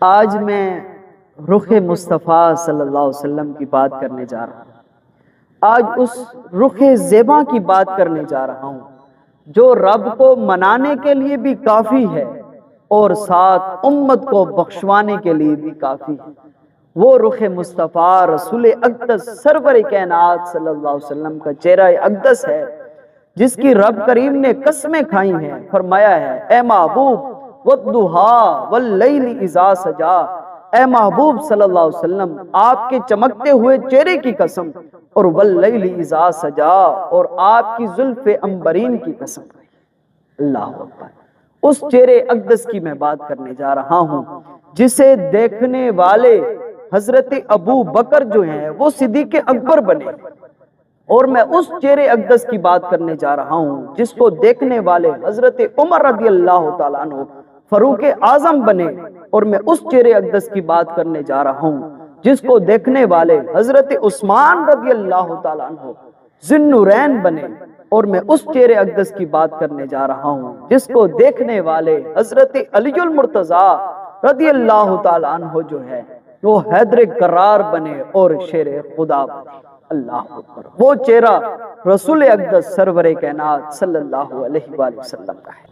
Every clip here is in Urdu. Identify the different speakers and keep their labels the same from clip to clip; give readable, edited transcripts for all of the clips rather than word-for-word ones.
Speaker 1: آج میں رخ مصطفیٰ صلی اللہ علیہ وسلم کی بات کرنے جا رہا ہوں۔ آج اس رخ زیبا کی بات کرنے جا رہا ہوں جو رب کو منانے کے لیے بھی کافی ہے اور ساتھ امت کو بخشوانے کے لیے بھی کافی ہے۔ وہ رخ مصطفیٰ رسول اقدس سرور کائنات صلی اللہ علیہ وسلم کا چہرہ اقدس ہے جس کی رب کریم نے قسمیں کھائی ہیں، فرمایا ہے اے محبوب والضحیٰ واللیل اذا سجا، اے محبوب صلی اللہ علیہ وسلم آپ کے چمکتے ہوئے چہرے کی قسم، اور واللیل اذا سجا، اور آپ کی زلف عنبرین کی قسم۔ اللہ اکبر۔ اس چہرے اقدس کی میں بات کرنے جا رہا ہوں جسے دیکھنے والے حضرت ابو بکر جو ہیں وہ صدیق اکبر بنے، اور میں اس چہرے اقدس کی بات کرنے جا رہا ہوں جس کو دیکھنے والے حضرت عمر رضی اللہ تعالیٰ عنہ فاروق اعظم بنے، اور میں اس چہرے اقدس کی بات کرنے جا رہا ہوں جس کو دیکھنے والے حضرت عثمان رضی اللہ تعالیٰ عنہ ذی النورین بنے، اور میں اس چہرے اقدس کی بات کرنے جا رہا ہوں جس کو دیکھنے والے حضرت علی المرتضیٰ رضی اللہ تعالیٰ عنہ جو ہے وہ حیدر کرار بنے اور شیر خدا بنے۔ اللہ اکبر۔ وہ چہرہ رسول اقدس سرور کائنات صلی اللہ علیہ وآلہ وسلم کا ہے۔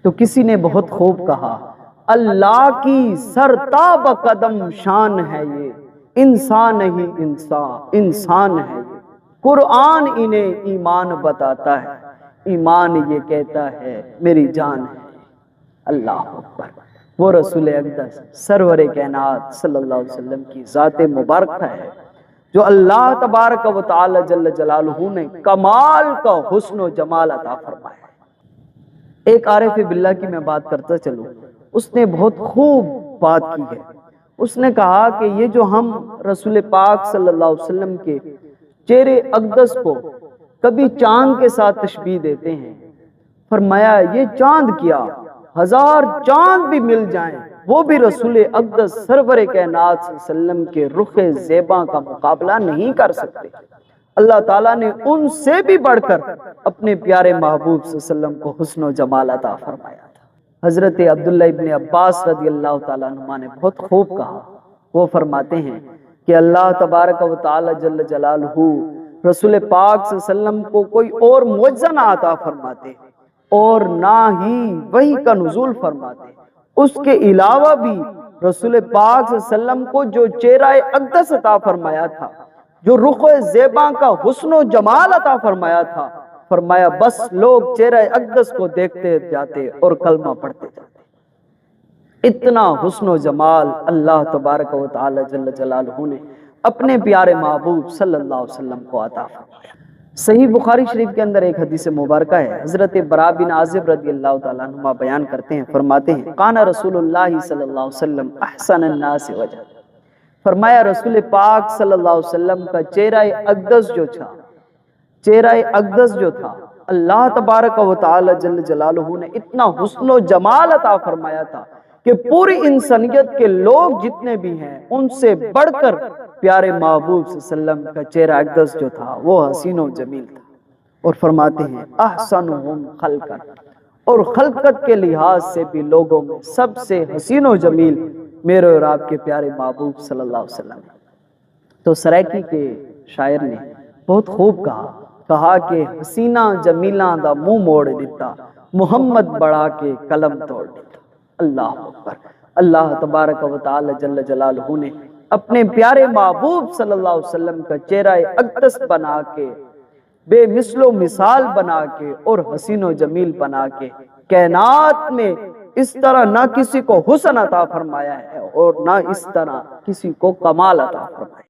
Speaker 1: تو کسی نے بہت خوب کہا، اللہ کی سرتاب قدم شان ہے یہ، انسان ہی انسان ہے یہ، قرآن انہیں ایمان بتاتا ہے، ایمان یہ کہتا ہے میری جان ہے۔ اللہ اکبر۔ وہ رسول اقدس سرور کائنات صلی اللہ علیہ وسلم کی ذات مبارکہ ہے جو اللہ تبارک و تعالی جل جلالہ نے کمال کا حسن و جمال عطا فرمایا ہے۔ ایک عارف باللہ کی میں بات کرتا چلوں، اس نے بہت خوب بات کی ہے۔ اس نے کہا کہ یہ جو ہم رسول پاک صلی اللہ علیہ وسلم کے چہرے اقدس کو کبھی چاند کے ساتھ تشبیہ دیتے ہیں، فرمایا یہ چاند کیا، ہزار چاند بھی مل جائیں وہ بھی رسول اقدس سرور کائنات صلی اللہ علیہ وسلم کے رخ زیبا کا مقابلہ نہیں کر سکتے۔ اللہ تعالیٰ نے ان سے بھی بڑھ کر اپنے پیارے محبوب صلی اللہ علیہ وسلم کو حسن و جمال عطا فرمایا تھا۔ حضرت عبداللہ ابن عباس رضی اللہ تعالیٰ عنہ نے بہت خوب کہا، وہ فرماتے ہیں کہ اللہ تبارک و تعالی جل جلالہ رسول پاک صلی اللہ علیہ وسلم کو کوئی اور معجزہ نہ عطا فرماتے اور نہ ہی وحی کا نزول فرماتے، اس کے علاوہ بھی رسول پاک صلی اللہ علیہ وسلم کو جو چہرہ اقدس عطا فرمایا تھا، جو رخ زیبا کا حسن و جمال عطا فرمایا تھا، فرمایا بس لوگ چہرہ اقدس کو دیکھتے جاتے اور کلمہ پڑھتے جاتے۔ اتنا حسن و جمال اللہ تبارک و تعالی جل جلالہ نے اپنے پیارے محبوب صلی اللہ علیہ وسلم کو عطا فرمایا۔ صحیح بخاری شریف کے اندر ایک حدیث مبارکہ ہے، حضرت براء بن عازب رضی اللہ تعالیٰ عنہ بیان کرتے ہیں، فرماتے ہیں کان رسول اللہ صلی اللہ علیہ وسلم احسن الناس وجہ، فرمایا رسول پاک صلی اللہ علیہ وسلم کا چہرہ اقدس جو تھا، اللہ تبارک و تعالی جل جلالہ نے اتنا حسن و جمال عطا فرمایا تھا کہ پوری انسانیت کے لوگ جتنے بھی ہیں ان سے بڑھ کر پیارے محبوب صلی اللہ علیہ وسلم کا چہرہ اقدس جو تھا وہ حسین و جمیل تھا۔ اور فرماتے ہیں احسنہم خلقا، اور خلقت کے لحاظ سے بھی لوگوں میں سب سے حسین و جمیل میرے اور آپ کے پیارے محبوب صلی اللہ علیہ وسلم۔ تو سرائکی کے شاعر نے بہت خوب کہا کہ حسینہ جمیلہ دا منہ موڑ دیتا، محمد بڑھا کے قلم توڑ دیتا۔ اللہ اکبر۔ اللہ تبارک و تعالی جل جلالہ نے اپنے پیارے محبوب صلی اللہ علیہ وسلم کا چہرہ اقدس بنا کے، بے مثل و مثال بنا کے اور حسین و جمیل بنا کے کائنات میں اس طرح نہ کسی کو حسن عطا فرمایا ہے اور نہ اس طرح کسی کو کمال عطا فرمایا۔